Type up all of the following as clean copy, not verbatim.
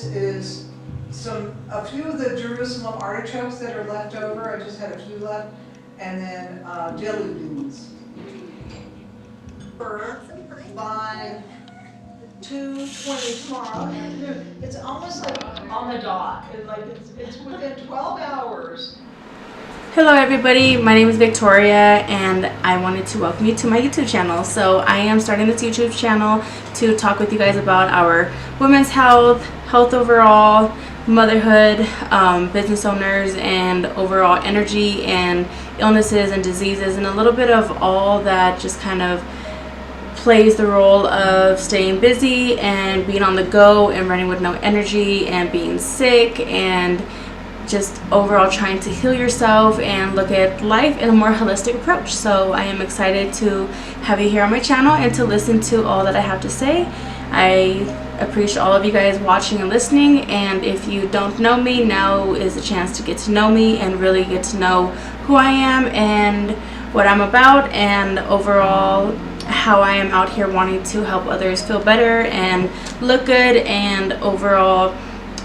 Is a few of the Jerusalem artichokes that are left over. I just had a few left, and then jelly beans. By 2:20 tomorrow afternoon. It's almost like on the dot. It's within 12 hours. Hello everybody, my name is Victoria and I wanted to welcome you to my YouTube channel. So I am starting this YouTube channel to talk with you guys about our women's health overall, motherhood, business owners, and overall energy and illnesses and diseases, and a little bit of all that just kind of plays the role of staying busy and being on the go and running with no energy and being sick and just overall trying to heal yourself and look at life in a more holistic approach. So I am excited to have you here on my channel and to listen to all that I have to say. I appreciate all of you guys watching and listening, and if you don't know me, now is the chance to get to know me and really get to know who I am and what I'm about, and overall how I am out here wanting to help others feel better and look good and overall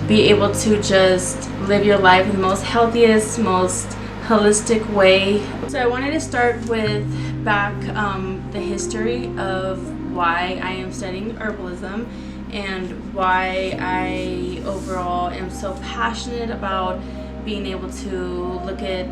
be able to just live your life in the most healthiest, most holistic way. So I wanted to start with back the history of why I am studying herbalism and why I overall am so passionate about being able to look at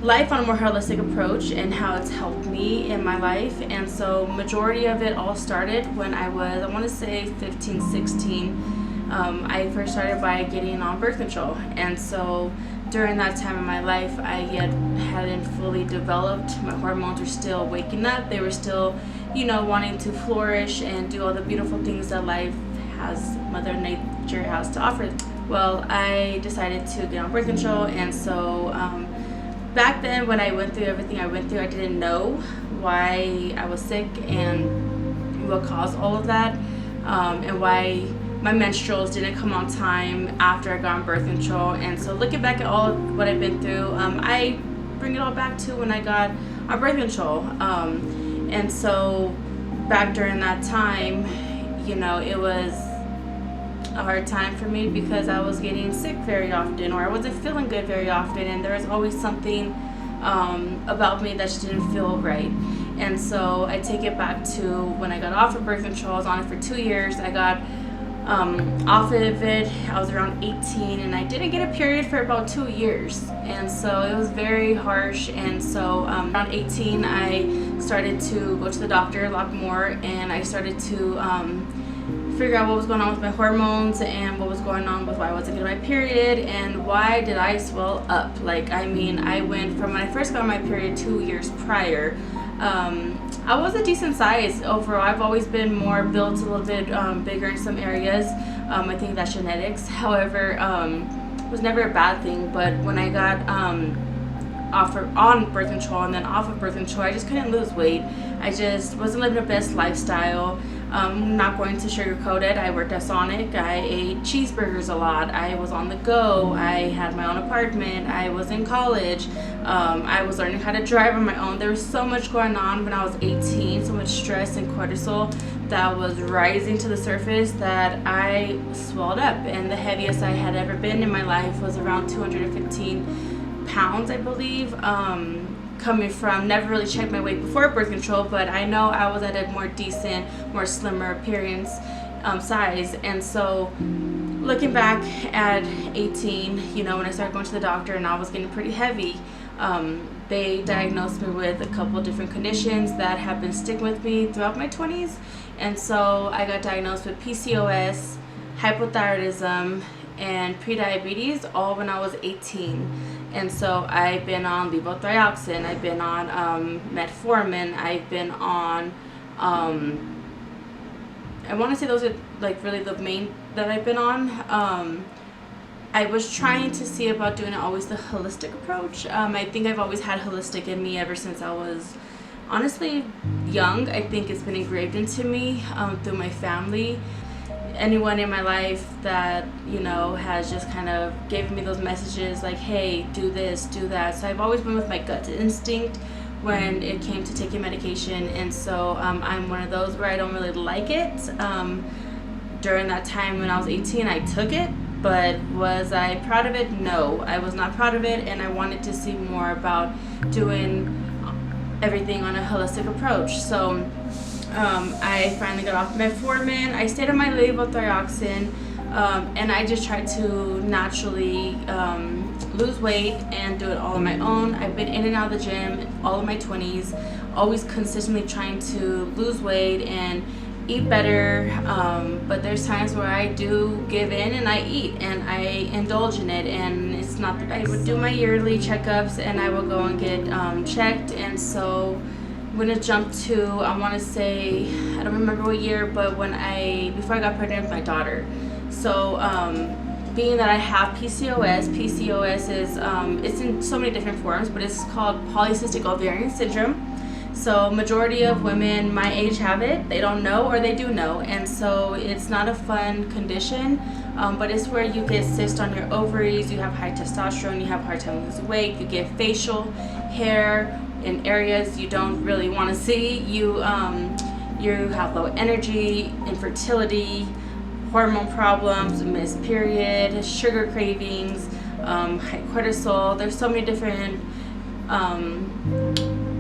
life on a more holistic approach and how it's helped me in my life. And so majority of it all started when I was, I want to say 15, 16. I first started by getting on birth control, and so during that time in my life I yet hadn't fully developed. My hormones were still waking up. They were still, wanting to flourish and do all the beautiful things that life has, Mother Nature has to offer. Well, I decided to get on birth control, and so back then when I went through everything I went through, I didn't know why I was sick and what caused all of that, and why my menstruals didn't come on time after I got on birth control. And so looking back at all of what I've been through, I bring it all back to when I got on birth control. And so back during that time, it was a hard time for me because I was getting sick very often, or I wasn't feeling good very often, and there was always something about me that just didn't feel right. And so I take it back to when I got off of birth control. I was on it for 2 years. I got off of it, I was around 18, and I didn't get a period for about 2 years, and so it was very harsh. And so around 18 I started to go to the doctor a lot more, and I started to figure out what was going on with my hormones and what was going on with why I wasn't getting my period and why did I swell up. I went from when I first got my period 2 years prior, I was a decent size overall. I've always been more built, a little bit bigger in some areas. I think that's genetics. However, it was never a bad thing. But when I got on birth control and then off of birth control, I just couldn't lose weight. I just wasn't living the best lifestyle. Not going to sugarcoat it. I worked at Sonic. I ate cheeseburgers a lot. I was on the go. I had my own apartment. I was in college. I was learning how to drive on my own. There was so much going on when I was 18, so much stress and cortisol that was rising to the surface that I swelled up. And the heaviest I had ever been in my life was around 215 pounds, I believe. Coming from, never really checked my weight before birth control, but I know I was at a more decent, more slimmer appearance size. And so looking back at 18, when I started going to the doctor and I was getting pretty heavy, they diagnosed me with a couple different conditions that have been sticking with me throughout my 20s. And so I got diagnosed with PCOS, hypothyroidism, and prediabetes, all when I was 18. And so I've been on levothyroxine, I've been on metformin, I've been on I want to say those are really the main that I've been on. I was trying to see about doing it always the holistic approach. I think I've always had holistic in me ever since I was honestly young. I think it's been engraved into me through my family. Anyone in my life that has just kind of given me those messages like, hey, do this, do that. So I've always been with my gut instinct when it came to taking medication, and so I'm one of those where I don't really like it. during that time when I was 18, I took it. But was I proud of it? No, I was not proud of it, and I wanted to see more about doing everything on a holistic approach. So I finally got off metformin. I stayed on my levothyroxine, and I just tried to naturally lose weight and do it all on my own. I've been in and out of the gym all of my 20s, always consistently trying to lose weight and eat better, but there's times where I do give in and I eat and I indulge in it, and it's not that I would do my yearly checkups and I will go and get checked. And so I'm gonna jump to, I want to say, I don't remember what year, but before I got pregnant with my daughter. So being that I have PCOS is it's in so many different forms, but it's called polycystic ovarian syndrome. So majority of women my age have it. They don't know, or they do know, and so it's not a fun condition, but it's where you get cysts on your ovaries, you have high testosterone, you have a hard time losing weight, you get facial hair in areas you don't really want to see, you have low energy, infertility, hormone problems, missed period, sugar cravings, high cortisol. There's so many different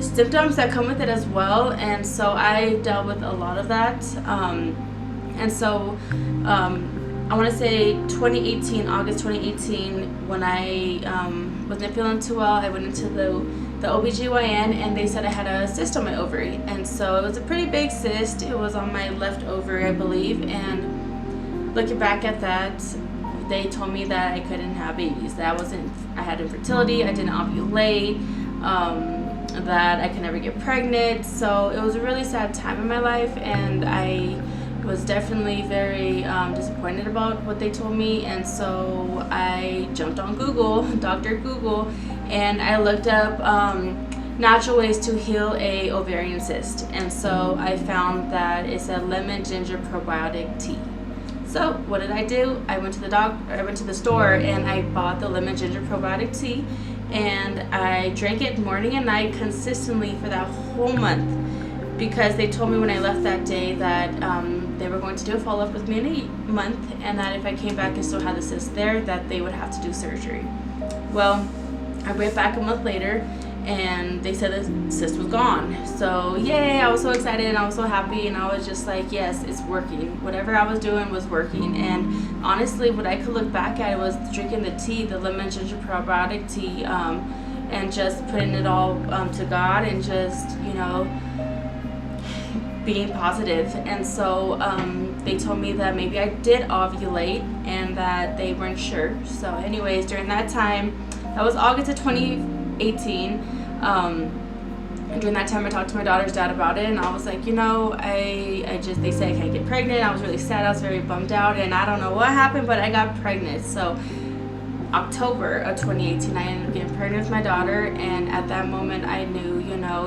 symptoms that come with it as well, and so I dealt with a lot of that. And so I want to say August 2018, when I wasn't feeling too well, I went into the OBGYN, and they said I had a cyst on my ovary. And so it was a pretty big cyst. It was on my left ovary, I believe, and looking back at that, they told me that I couldn't have babies, that I had infertility, I didn't ovulate, that I could never get pregnant. So it was a really sad time in my life, and I was definitely very disappointed about what they told me. And so I jumped on Google, Dr. Google, and I looked up natural ways to heal a ovarian cyst. And so I found that it's a lemon ginger probiotic tea. So what did I do? I went to the store and I bought the lemon ginger probiotic tea, and I drank it morning and night consistently for that whole month, because they told me when I left that day that they were going to do a follow-up with me in a month, and that if I came back and still had the cyst there, that they would have to do surgery. Well, I went back a month later, and they said the cyst was gone. So yay, I was so excited and I was so happy, and I was just like, yes, it's working. Whatever I was doing was working. And honestly, what I could look back at was drinking the tea, the lemon ginger probiotic tea, and just putting it all to God, and just, being positive. And so they told me that maybe I did ovulate and that they weren't sure. So anyways, during that time, that was August of 2018, during that time I talked to my daughter's dad about it, and I was like, they say I can't get pregnant. I was really sad, I was very bummed out, and I don't know what happened, but I got pregnant. So October of 2018, I ended up getting pregnant with my daughter, and at that moment I knew,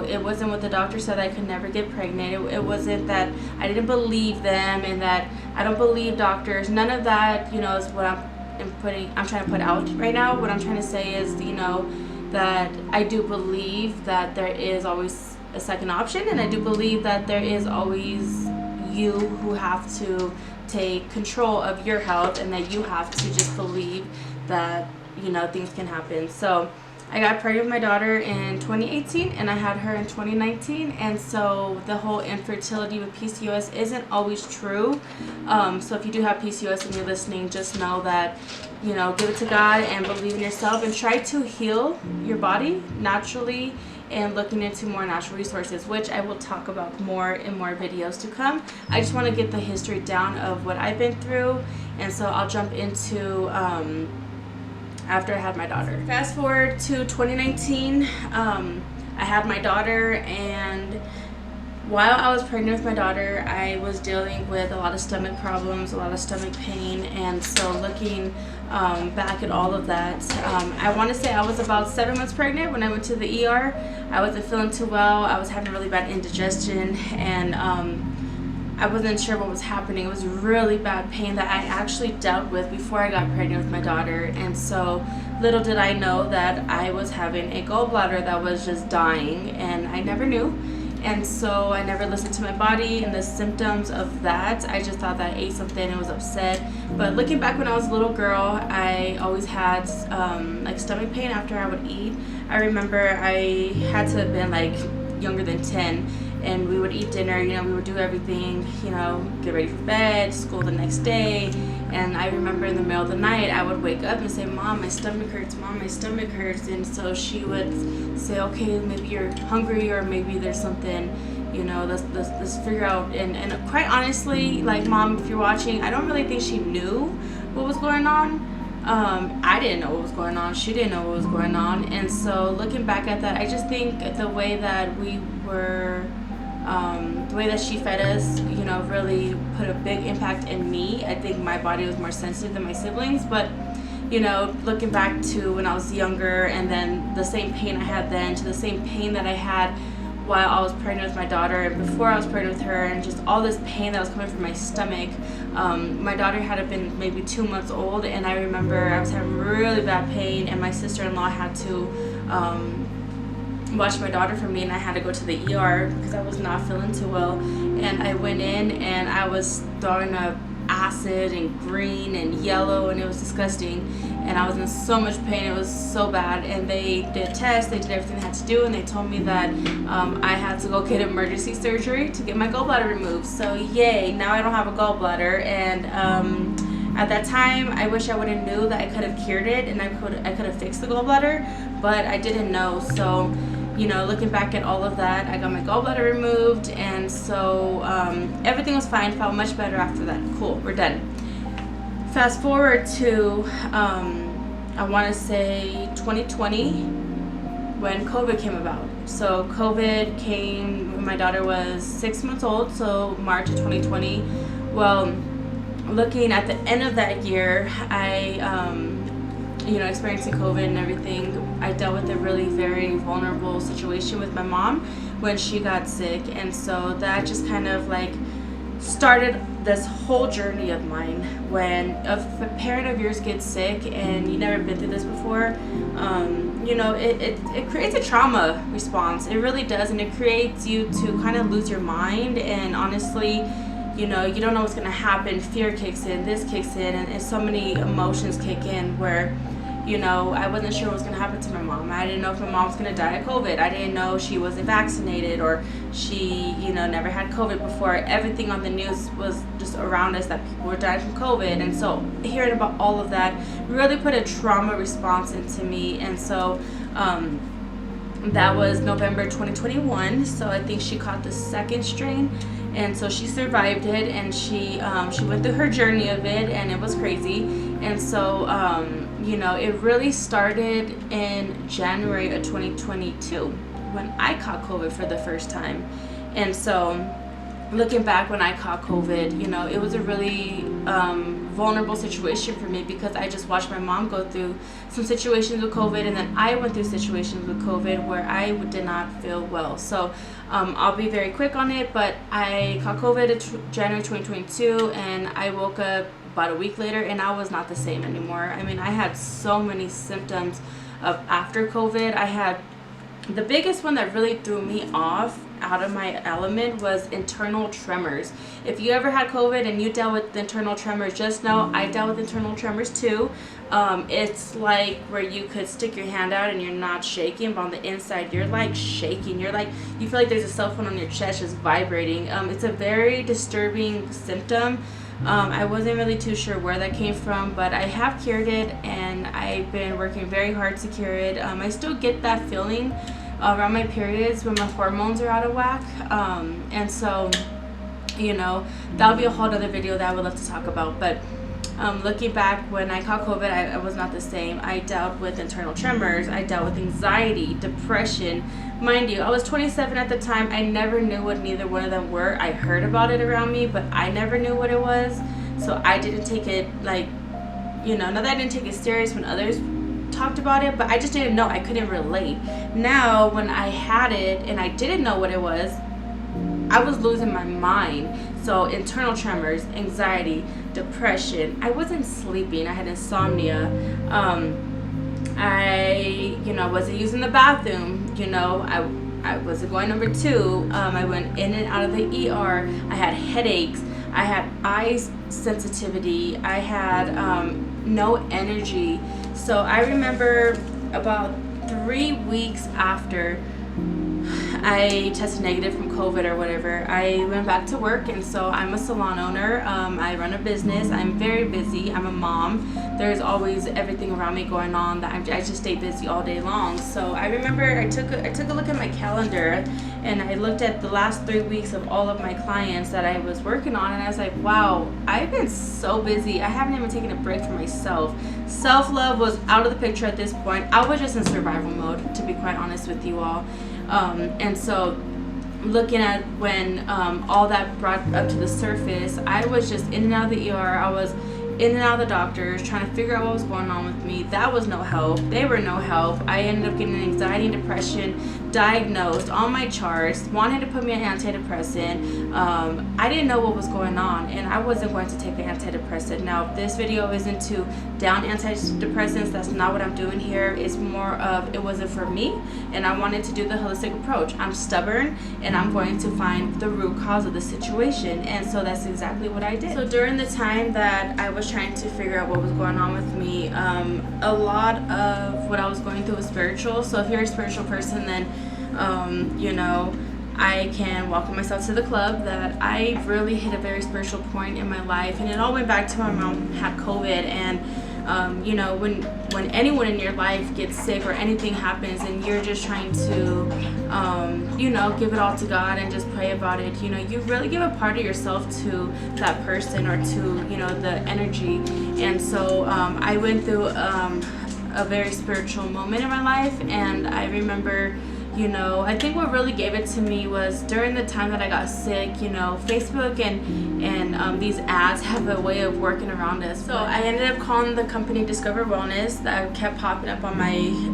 it wasn't what the doctor said, I could never get pregnant. It wasn't that I didn't believe them, and that I don't believe doctors. None of that, is what I'm trying to put out right now. What I'm trying to say is, that I do believe that there is always a second option, and I do believe that there is always you who have to take control of your health, and that you have to just believe that things can happen. So I got pregnant with my daughter in 2018, and I had her in 2019, and so the whole infertility with PCOS isn't always true. So if you do have PCOS and you're listening, just know that give it to God and believe in yourself, and try to heal your body naturally, and looking into more natural resources, which I will talk about more in more videos to come. I just want to get the history down of what I've been through, and so I'll jump into after I had my daughter. Fast forward to 2019, I had my daughter, and while I was pregnant with my daughter, I was dealing with a lot of stomach problems, a lot of stomach pain, and so looking back at all of that, I want to say I was about 7 months pregnant when I went to the ER. I wasn't feeling too well. I was having really bad indigestion, and I wasn't sure what was happening. It was really bad pain that I actually dealt with before I got pregnant with my daughter, and so little did I know that I was having a gallbladder that was just dying, and I never knew. And so I never listened to my body and the symptoms of that. I just thought that I ate something and was upset. But looking back when I was a little girl, I always had like stomach pain after I would eat. I remember I had to have been like younger than 10, and we would eat dinner, you know, we would do everything, you know, get ready for bed, school the next day. And I remember in the middle of the night, I would wake up and say, Mom, my stomach hurts, Mom, my stomach hurts. And so she would say, okay, maybe you're hungry, or maybe there's something, you know, let's figure out. And quite honestly, like, Mom, if you're watching, I don't really think she knew what was going on. I didn't know what was going on. She didn't know what was going on. And so looking back at that, I just think the way that we were, the way that she fed us, you know, really put a big impact in me. I think my body was more sensitive than my siblings, but, you know, looking back to when I was younger, and then the same pain I had then to the same pain that I had while I was pregnant with my daughter and before I was pregnant with her, and just all this pain that was coming from my stomach. My daughter had been maybe 2 months old, and I remember I was having really bad pain, and my sister-in-law had to watch my daughter for me, and I had to go to the ER because I was not feeling too well. And I went in and I was throwing up acid and green and yellow, and it was disgusting, and I was in so much pain. It was so bad. And they did tests, they did everything they had to do, and they told me that I had to go get emergency surgery to get my gallbladder removed. So yay, now I don't have a gallbladder. And at that time, I wish I would have knew that I could have cured it, and I could have fixed the gallbladder, but I didn't know. So, you know, looking back at all of that, I got my gallbladder removed, and so everything was fine. Felt much better after that. Cool, we're done. Fast forward to I want to say 2020, when COVID came about. So COVID came when my daughter was 6 months old, so March of 2020. Well, looking at the end of that year, you know, experiencing COVID and everything, I dealt with a really very vulnerable situation with my mom when she got sick. And so that just kind of like started this whole journey of mine. When a parent of yours gets sick and you never been through this before, you know, it creates a trauma response. It really does. And it creates you to kind of lose your mind. And honestly, you know, you don't know what's going to happen. Fear kicks in, this kicks in, and so many emotions kick in where, you know, I wasn't sure what was going to happen to my mom. I didn't know if my mom was going to die of COVID. I didn't know she wasn't vaccinated, or she, you know, never had COVID before. Everything on the news was just around us that people were dying from COVID. And so hearing about all of that really put a trauma response into me. And so that was November 2021. So I think she caught the second strain. And so she survived it, and she went through her journey of it, and it was crazy. And so, you know, it really started in January of 2022 when I caught COVID for the first time. And so looking back when I caught COVID, you know, it was a really vulnerable situation for me, because I just watched my mom go through some situations with COVID, and then I went through situations with COVID where I did not feel well. So I'll be very quick on it, but I caught COVID in January 2022, and I woke up about a week later, and I was not the same anymore. I mean, I had so many symptoms of after COVID. I had the biggest one that really threw me off out of my element was internal tremors. If you ever had COVID and you dealt with internal tremors, just know I dealt with internal tremors too. It's like where you could stick your hand out and you're not shaking, but on the inside you're like shaking. You're like, you feel like there's a cell phone on your chest just vibrating. It's a very disturbing symptom. I wasn't really too sure where that came from, but I have cured it, and I've been working very hard to cure it. I still get that feeling around my periods when my hormones are out of whack. And so, you know, that'll be a whole other video that I would love to talk about. But looking back, when I caught COVID, I was not the same. I dealt with internal tremors. I dealt with anxiety, depression. Mind you, I was 27 at the time. I never knew what neither one of them were. I heard about it around me, but I never knew what it was. So I didn't take it like, you know, not that I didn't take it serious when others talked about it, but I just didn't know. I couldn't relate. Now, when I had it and I didn't know what it was, I was losing my mind. So internal tremors, anxiety, depression. I wasn't sleeping. I had insomnia. I, you know, wasn't using the bathroom. You know, I wasn't going number 2. I went in and out of the ER. I had headaches. I had eye sensitivity. I had no energy. So I remember about 3 weeks after I tested negative from COVID or whatever, I went back to work. And so I'm a salon owner. I run a business. I'm very busy. I'm a mom. There's always everything around me going on that I just stay busy all day long. So I remember I took a look at my calendar, and I looked at the last 3 weeks of all of my clients that I was working on, and I was like, wow, I've been so busy. I haven't even taken a break for myself. Self-love was out of the picture at this point. I was just in survival mode, to be quite honest with you all. And so looking at when all that brought up to the surface, I was just in and out of the ER. I was in and out of the doctors trying to figure out what was going on with me. That was no help. They were no help. I ended up getting anxiety and depression diagnosed on my charts, wanted to put me on antidepressant. I didn't know what was going on, and I wasn't going to take an antidepressant. Now, this video isn't to down antidepressants. That's not what I'm doing here. It's more of, it wasn't for me, and I wanted to do the holistic approach. I'm stubborn, and I'm going to find the root cause of the situation, and so that's exactly what I did. So during the time that I was trying to figure out what was going on with me, a lot of what I was going through was spiritual. So if you're a spiritual person, then you know, I can welcome myself to the club that I really hit a very spiritual point in my life. And it all went back to my mom had COVID, and you know, when anyone in your life gets sick or anything happens and you're just trying to you know, give it all to God and just pray about it, you know, you really give a part of yourself to that person or to, you know, the energy. And so I went through a very spiritual moment in my life, and I remember, you know, I think what really gave it to me was during the time that I got sick. You know, Facebook and these ads have a way of working around us. So I ended up calling the company Discover Wellness. That kept popping up on my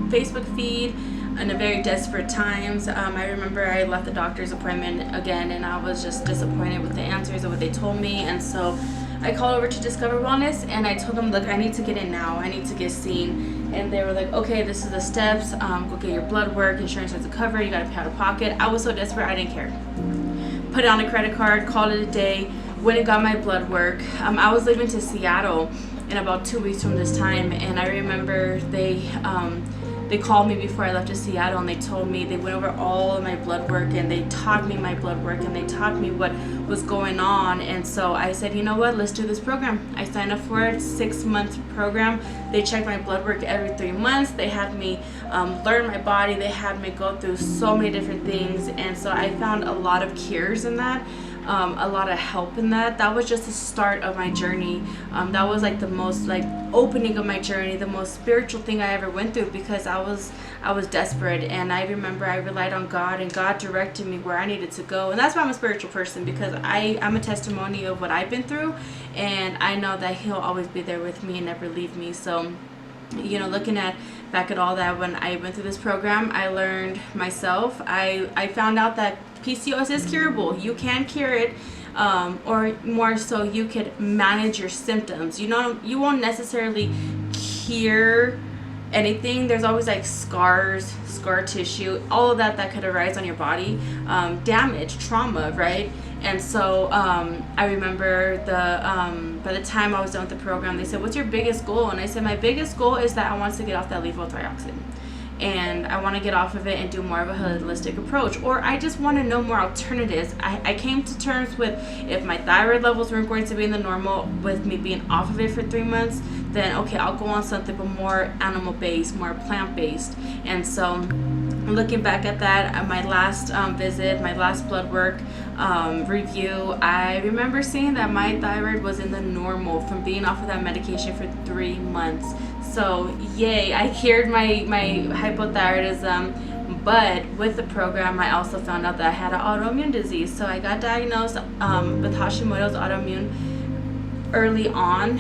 Facebook feed in a very desperate times. I remember I left the doctor's appointment again, and I was just disappointed with the answers of what they told me. And so I called over to Discover Wellness, and I told them, look, I need to get in now. I need to get seen. And they were like, okay, this is the steps. Go get your blood work. Insurance has to cover. You got to pay out of pocket. I was so desperate, I didn't care. Put it on a credit card, called it a day, went and got my blood work. I was leaving to Seattle in about 2 weeks from this time, and I remember they called me before I left to Seattle, and they told me, they went over all of my blood work, and they taught me my blood work, and they taught me what was going on. And so I said, you know what, let's do this program. I signed up for it, 6-month program. They checked my blood work every 3 months. They had me learn my body. They had me go through so many different things. And so I found a lot of cures in that. A lot of help in that. That was just the start of my journey. That was like the most like opening of my journey, the most spiritual thing I ever went through, because I was desperate, and I remember I relied on God, and God directed me where I needed to go. And that's why I'm a spiritual person, because I'm a testimony of what I've been through, and I know that He'll always be there with me and never leave me. So, you know, looking back at all that, when I went through this program, I learned myself. I found out that PCOS is curable. You can cure it, or more so, you could manage your symptoms. You know, you won't necessarily cure anything. There's always like scar tissue, all of that could arise on your body, damage, trauma, right? And so I remember by the time I was done with the program, they said, what's your biggest goal? And I said, my biggest goal is that I want to get off that levothyroxine, and I want to get off of it and do more of a holistic approach, or I just want to know more alternatives. I came to terms with, if my thyroid levels weren't going to be in the normal with me being off of it for 3 months, then okay, I'll go on something but more animal-based, more plant-based. And so looking back at that, my last visit, my last blood work review, I remember seeing that my thyroid was in the normal from being off of that medication for 3 months. So yay, I cured my hypothyroidism. But with the program, I also found out that I had an autoimmune disease. So I got diagnosed with Hashimoto's autoimmune early on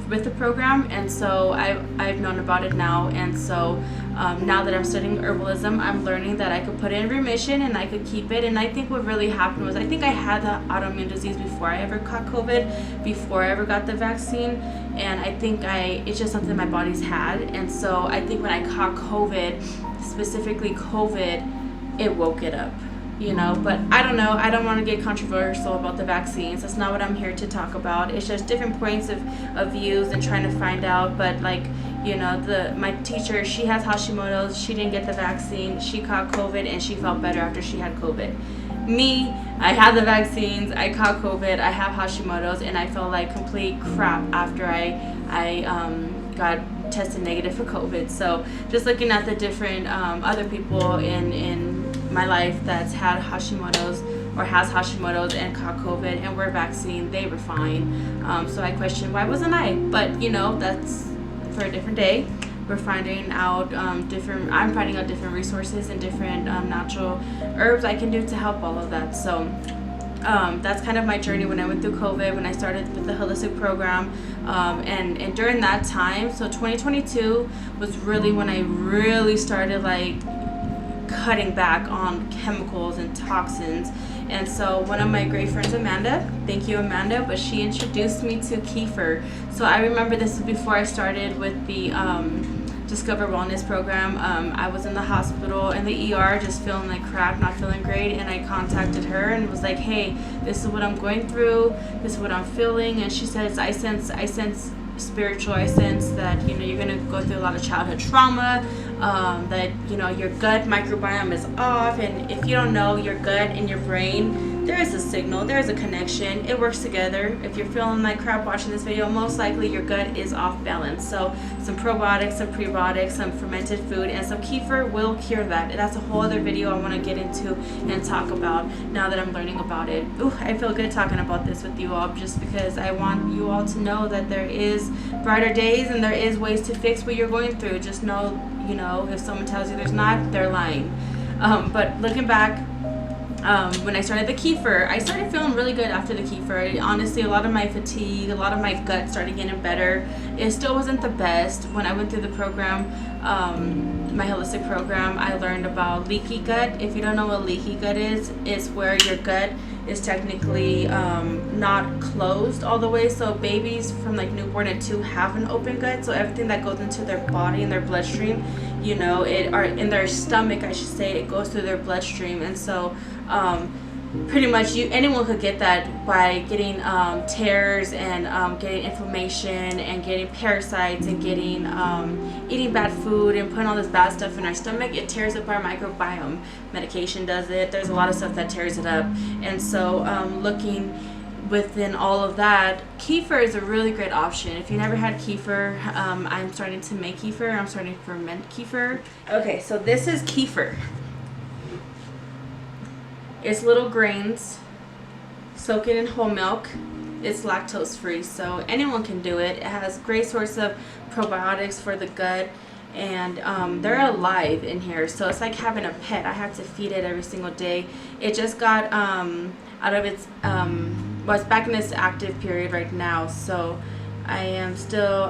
with the program, and so I've known about it now. And so now that I'm studying herbalism, I'm learning that I could put it in remission and I could keep it. And I think what really happened was, I think I had the autoimmune disease before I ever caught COVID, before I ever got the vaccine, and I think it's just something my body's had. And so I think when I caught COVID, specifically COVID, it woke it up, you know. But I don't know. I don't want to get controversial about the vaccines. That's not what I'm here to talk about. It's just different points of views and trying to find out. But like, you know, my teacher, she has Hashimoto's. She didn't get the vaccine. She caught COVID and she felt better after she had COVID. Me, I had the vaccines. I caught COVID. I have Hashimoto's and I felt like complete crap after I got tested negative for COVID. So just looking at the different other people in my life that's had Hashimoto's or has Hashimoto's and caught COVID and were vaccinated, they were fine. So I questioned, why wasn't I? But you know, that's for a different day. We're finding out I'm finding out different resources and different natural herbs I can do to help all of that. So that's kind of my journey when I went through COVID, when I started with the holistic program. And during that time, so 2022 was really when I really started like cutting back on chemicals and toxins. And so one of my great friends, Amanda, thank you Amanda, but she introduced me to kefir. So I remember this was before I started with the Discover Wellness program. I was in the hospital in the ER just feeling like crap, not feeling great, and I contacted her and was like, hey, this is what I'm going through, this is what I'm feeling. And she says, I sense spiritual, I sense that, you know, you're going to go through a lot of childhood trauma, that, you know, your gut microbiome is off, and if you don't know, your gut and your brain, there is a signal, there is a connection, it works together. If you're feeling like crap watching this video, most likely your gut is off balance. So some probiotics, some prebiotics, some fermented food, and some kefir will cure that. And that's a whole other video I want to get into and talk about now that I'm learning about it. Ooh, I feel good talking about this with you all, just because I want you all to know that there is brighter days and there is ways to fix what you're going through. Just know, you know, if someone tells you there's not, they're lying. But looking back, when I started the kefir, I started feeling really good after the kefir. Honestly, a lot of my fatigue, a lot of my gut started getting better. It still wasn't the best. When I went through the program, my holistic program, I learned about leaky gut. If you don't know what leaky gut is, it's where your gut is technically not closed all the way. So babies from like newborn and 2 have an open gut. So everything that goes into their body and their bloodstream, you know, or in their stomach, I should say, it goes through their bloodstream. And so pretty much anyone could get that by getting tears and getting inflammation and getting parasites and getting eating bad food and putting all this bad stuff in our stomach. It tears up our microbiome. Medication does it. There's a lot of stuff that tears it up. And so looking within all of that, kefir is a really great option. If you never had kefir, I'm starting to make kefir. I'm starting to ferment kefir. Okay, so this is kefir. It's little grains, soak it in whole milk. It's lactose free, so anyone can do it. It has great source of probiotics for the gut, and they're alive in here. So it's like having a pet. I have to feed it every single day. It just got out of its, well, it's back in its active period right now. So I am still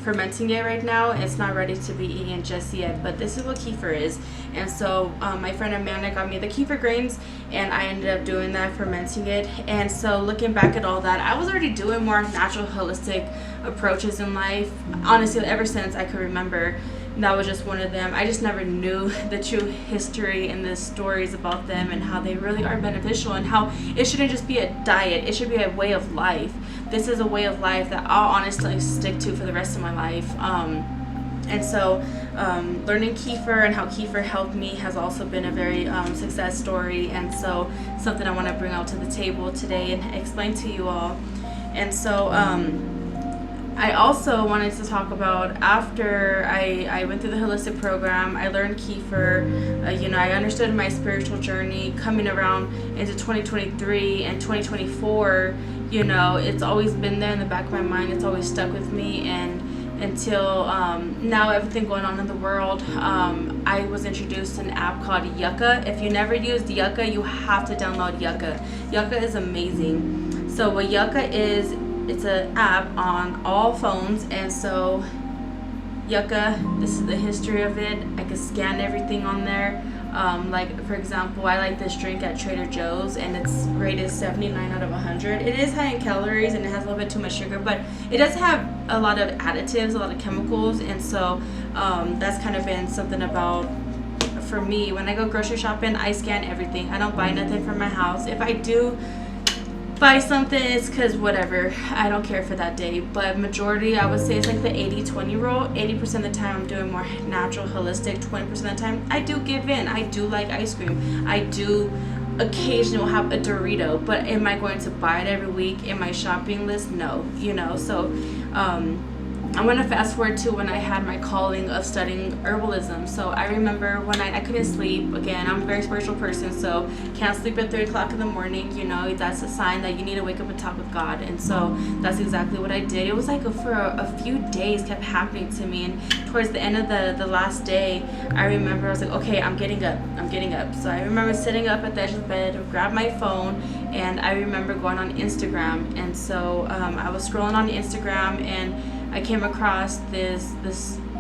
fermenting it right now. It's not ready to be eaten just yet, but this is what kefir is. And so my friend Amanda got me the kefir grains, and I ended up doing that, fermenting it. And so looking back at all that, I was already doing more natural holistic approaches in life, honestly, ever since I could remember. That was just one of them. I just never knew the true history and the stories about them and how they really are beneficial, and how it shouldn't just be a diet, it should be a way of life. This is a way of life that I'll honestly stick to for the rest of my life. And so learning kefir and how kefir helped me has also been a very success story, and so something I want to bring out to the table today and explain to you all. And so I also wanted to talk about, after I went through the holistic program, I learned kefir, you know, I understood my spiritual journey coming around into 2023 and 2024, you know, it's always been there in the back of my mind, it's always stuck with me. And until now, everything going on in the world, I was introduced to an app called Yucca. If you never used Yucca, you have to download Yucca. Yucca is amazing. So what Yucca is, it's an app on all phones, and so Yucca, this is the history of it. I can scan everything on there. Like for example, I like this drink at Trader Joe's, and it's rated 79 out of 100. It is high in calories and it has a little bit too much sugar, but it does have a lot of additives, a lot of chemicals, and so that's kind of been something about for me, when I go grocery shopping, I scan everything. I don't buy nothing from my house. If I do buy something, it's because whatever, I don't care for that day. But majority, I would say it's like the 80-20 rule. 80% of the time I'm doing more natural, holistic. 20% of the time I do give in. I do like ice cream. I do occasionally have a Dorito, but am I going to buy it every week in my shopping list? No, so I'm going to fast forward to when I had my calling of studying herbalism. So I remember when I couldn't sleep. Again, I'm a very spiritual person, so can't sleep at 3 o'clock in the morning. That's a sign that you need to wake up and talk with God. And so that's exactly what I did. It was like for a few days kept happening to me. And towards the end of the last day, I remember I was like, okay, I'm getting up. So I remember sitting up at the edge of the bed, grabbed my phone, and I remember going on Instagram. And so I was scrolling on Instagram, and I came across this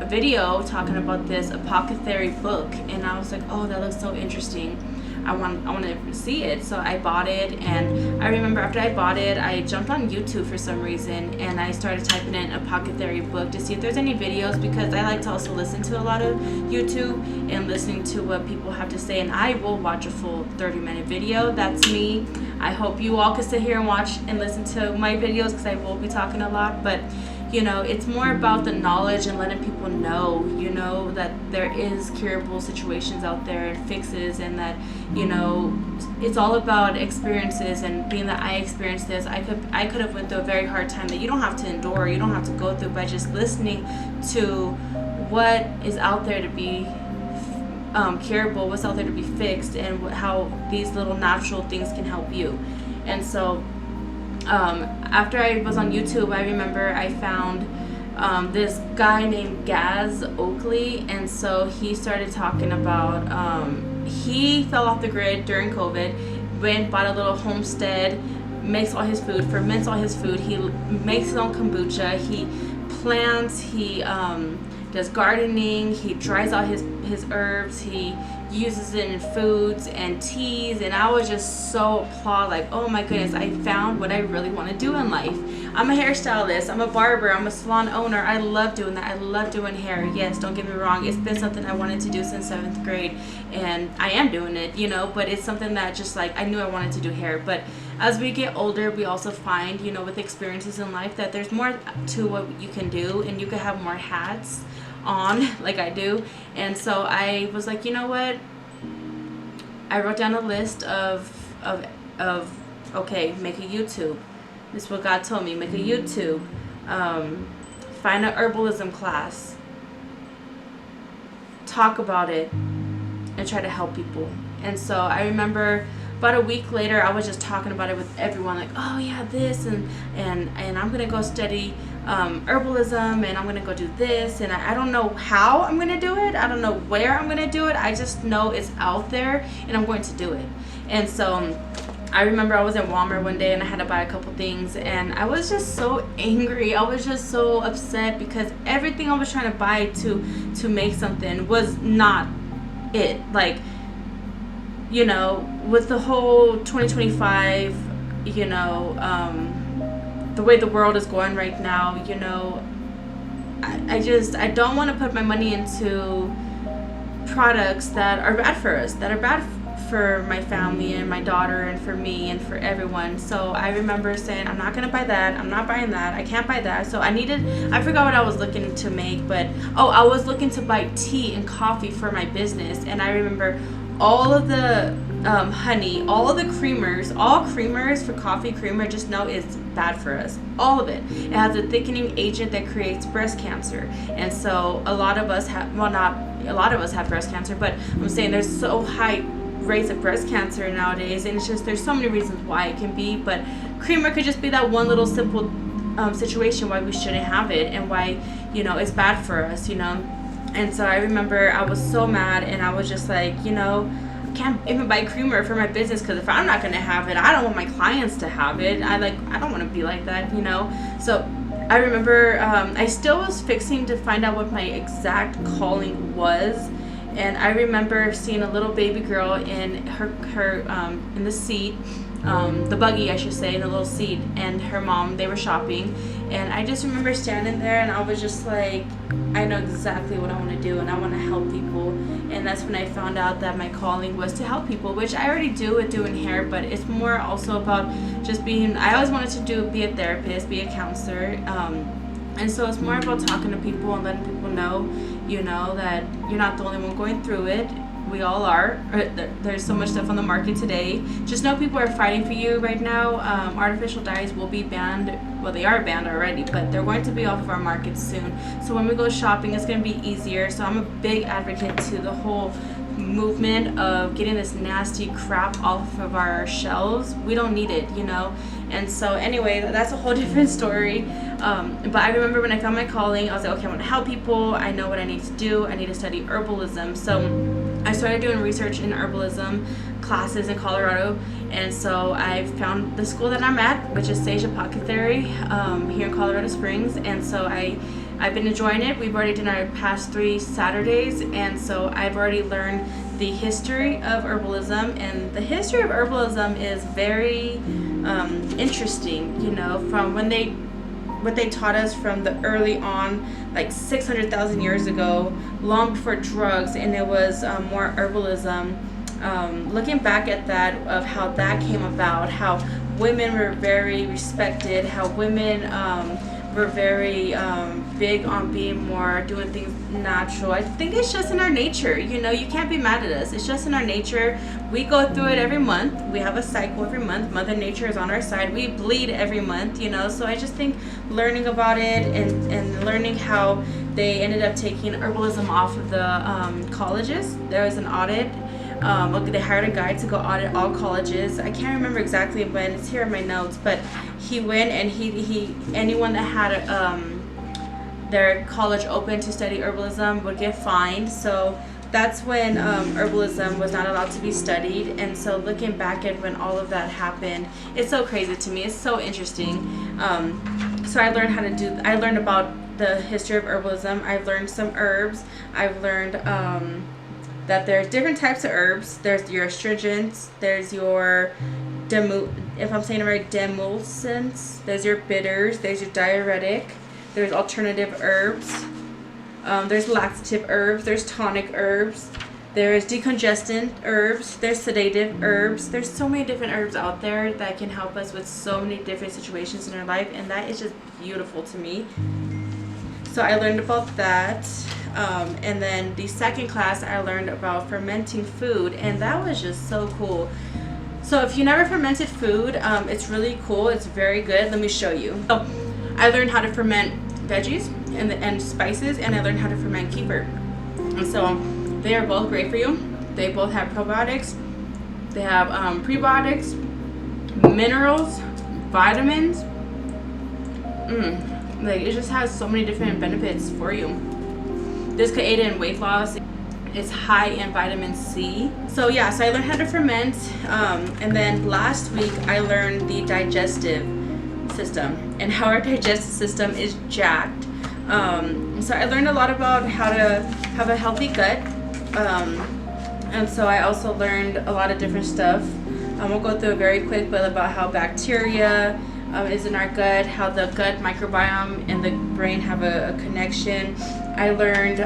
video talking about this apothecary book, and I was like, oh, that looks so interesting. I want to see it. So I bought it, and I remember after I bought it, I jumped on YouTube for some reason, and I started typing in apothecary book to see if there's any videos, because I like to also listen to a lot of YouTube and listening to what people have to say, and I will watch a full 30-minute video. That's me. I hope you all can sit here and watch and listen to my videos, because I will be talking a lot, but it's more about the knowledge and letting people know, that there is curable situations out there and fixes, and that, it's all about experiences. And being that I experienced this, I could have went through a very hard time that you don't have to endure, you don't have to go through, by just listening to what is out there to be curable, what's out there to be fixed, and how these little natural things can help you. And so after I was on YouTube, I remember I found this guy named Gaz Oakley, and so he started talking about he fell off the grid during COVID, went, bought a little homestead, makes all his food, ferments all his food, he makes his own kombucha, he plants, he does gardening, he dries out his herbs, he uses it in foods and teas, and I was just so applaud, like, oh my goodness, I found what I really want to do in life. I'm a hairstylist, I'm a barber, I'm a salon owner. I love doing that. I love doing hair. Yes, don't get me wrong, it's been something I wanted to do since 7th grade, and I am doing it, but it's something that just like I knew I wanted to do hair. But as we get older, we also find, with experiences in life, that there's more to what you can do, and you can have more hats on like I do. And so I was like, you know what, I wrote down a list of okay, make a YouTube. This is what God told me, make a YouTube, find an herbalism class, talk about it, and try to help people. And so I remember about a week later, I was just talking about it with everyone, like, oh yeah, this, and I'm gonna go study herbalism, and I'm gonna go do this, and I don't know how I'm gonna do it, I don't know where I'm gonna do it, I just know it's out there, and I'm going to do it. And so I remember I was in Walmart one day, and I had to buy a couple things, and I was just so angry, I was just so upset, because everything I was trying to buy to make something was not it. Like, with the whole 2025, the way the world is going right now, I don't want to put my money into products that are bad for us, that are bad for my family and my daughter and for me and for everyone. So I remember saying, I'm not going to buy that, I'm not buying that, I can't buy that. So I forgot what I was looking to make, but I was looking to buy tea and coffee for my business. And I remember all of the honey, all of the creamers, all creamers for coffee creamer, just know it's bad for us. All of it. It has a thickening agent that creates breast cancer. And so a lot of us have, well, not a lot of us have breast cancer, but I'm saying there's so high rates of breast cancer nowadays, and it's just, there's so many reasons why it can be, but creamer could just be that one little simple situation why we shouldn't have it, and why, it's bad for us, And so I remember I was so mad, and I was just like, I can't even buy creamer for my business, because if I'm not going to have it, I don't want my clients to have it. I don't want to be like that, So I remember I still was fixing to find out what my exact calling was. And I remember seeing a little baby girl in her in the seat, the buggy, I should say, in the little seat, and her mom, they were shopping, And I just remember standing there and I was just like, I know exactly what I want to do and I want to help people. And that's when I found out that my calling was to help people, which I already do with doing hair, but it's more also about just being, I always wanted to be a therapist, be a counselor. And so it's more about talking to people and letting people know, that you're not the only one going through it. We all are. There's so much stuff on the market today. Just know people are fighting for you right now. Artificial dyes will be banned. Well, they are banned already, but they're going to be off of our market soon. So when we go shopping, it's going to be easier. So I'm a big advocate to the whole movement of getting this nasty crap off of our shelves. We don't need it, And so anyway, that's a whole different story. But I remember when I found my calling, I was like, okay, I want to help people. I know what I need to do. I need to study herbalism. So I started doing research in herbalism classes in Colorado, and so I found the school that I'm at, which is Sage Apothecary, here in Colorado Springs. And so I've been enjoying it. We've already done our past 3 Saturdays, and so I've already learned the history of herbalism. And the history of herbalism is very interesting, from what they taught us from the early on, like 600,000 years ago, long before drugs, and it was more herbalism. Looking back at that, of how that came about, how women were very respected, how women were very big on being more, doing things natural. I think it's just in our nature, you can't be mad at us. It's just in our nature. We go through it every month. We have a cycle every month. Mother Nature is on our side. We bleed every month, so I just think learning about it and learning how they ended up taking herbalism off of the colleges. There was an audit. They hired a guy to go audit all colleges. I can't remember exactly when. It's here in my notes, but he went and he anyone that had their college open to study herbalism would get fined. So that's when herbalism was not allowed to be studied. And so looking back at when all of that happened, it's so crazy to me. It's so interesting. So I learned about the history of herbalism. I've learned some herbs. I've learned that there's different types of herbs. There's your astringents, there's your if I'm saying it right, demulcents, there's your bitters, there's your diuretic, there's alternative herbs, there's laxative herbs, there's tonic herbs, there's decongestant herbs, there's sedative herbs. There's so many different herbs out there that can help us with so many different situations in our life, and that is just beautiful to me. So I learned about that. And then the second class, I learned about fermenting food, and that was just so cool. So if you never fermented food, it's really cool. It's very good. Let me show you. So I learned how to ferment veggies and spices, and I learned how to ferment kefir. And so they are both great for you. They both have probiotics. They have prebiotics, minerals, vitamins. Like, it just has so many different benefits for you. This could aid in weight loss. It's high in vitamin C. So yeah, so I learned how to ferment. And then last week I learned the digestive system and how our digestive system is jacked. So I learned a lot about how to have a healthy gut. And so I also learned a lot of different stuff. We'll go through a very quick bit about how bacteria is in our gut, how the gut microbiome and the brain have a connection. I learned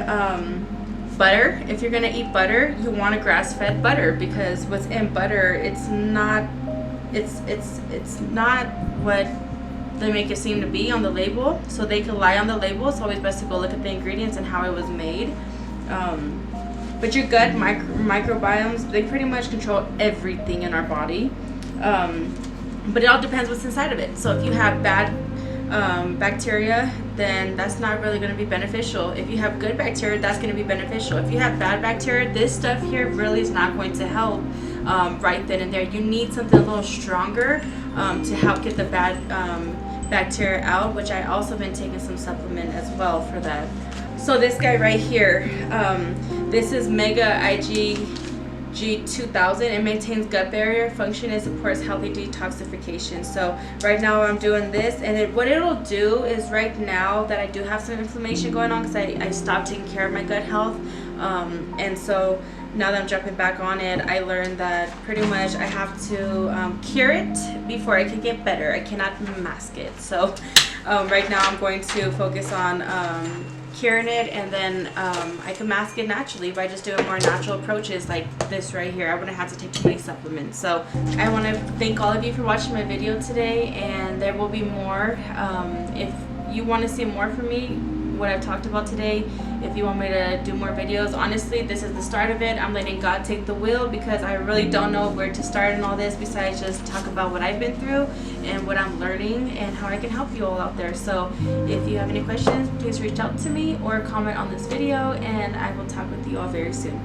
butter. If you're gonna eat butter, you want a grass-fed butter, because what's in butter, it's not what they make it seem to be on the label. So they can lie on the label. It's always best to go look at the ingredients and how it was made. But your gut microbiomes, they pretty much control everything in our body. But it all depends what's inside of it. So if you have bad bacteria, then that's not really going to be beneficial. If you have good bacteria, that's going to be beneficial. If you have bad bacteria, this stuff here really is not going to help right then and there. You need something a little stronger to help get the bad bacteria out, which I also been taking some supplement as well for that. So this guy right here, this is Mega IG-G2000. It maintains gut barrier function and supports healthy detoxification. So right now I'm doing this, and what it'll do is, right now that I do have some inflammation going on because I stopped taking care of my gut health, and so now that I'm jumping back on it, I learned that pretty much I have to cure it before I can get better. I cannot mask it. So Right now I'm going to focus on curing it, and then I can mask it naturally by just doing more natural approaches like this right here. I wouldn't have to take too many supplements. So I want to thank all of you for watching my video today, and there will be more. If you want to see more from me, what I've talked about today, if you want me to do more videos, honestly, this is the start of it. I'm letting God take the wheel because I really don't know where to start in all this besides just talk about what I've been through and what I'm learning and how I can help you all out there. So if you have any questions, please reach out to me or comment on this video, and I will talk with you all very soon.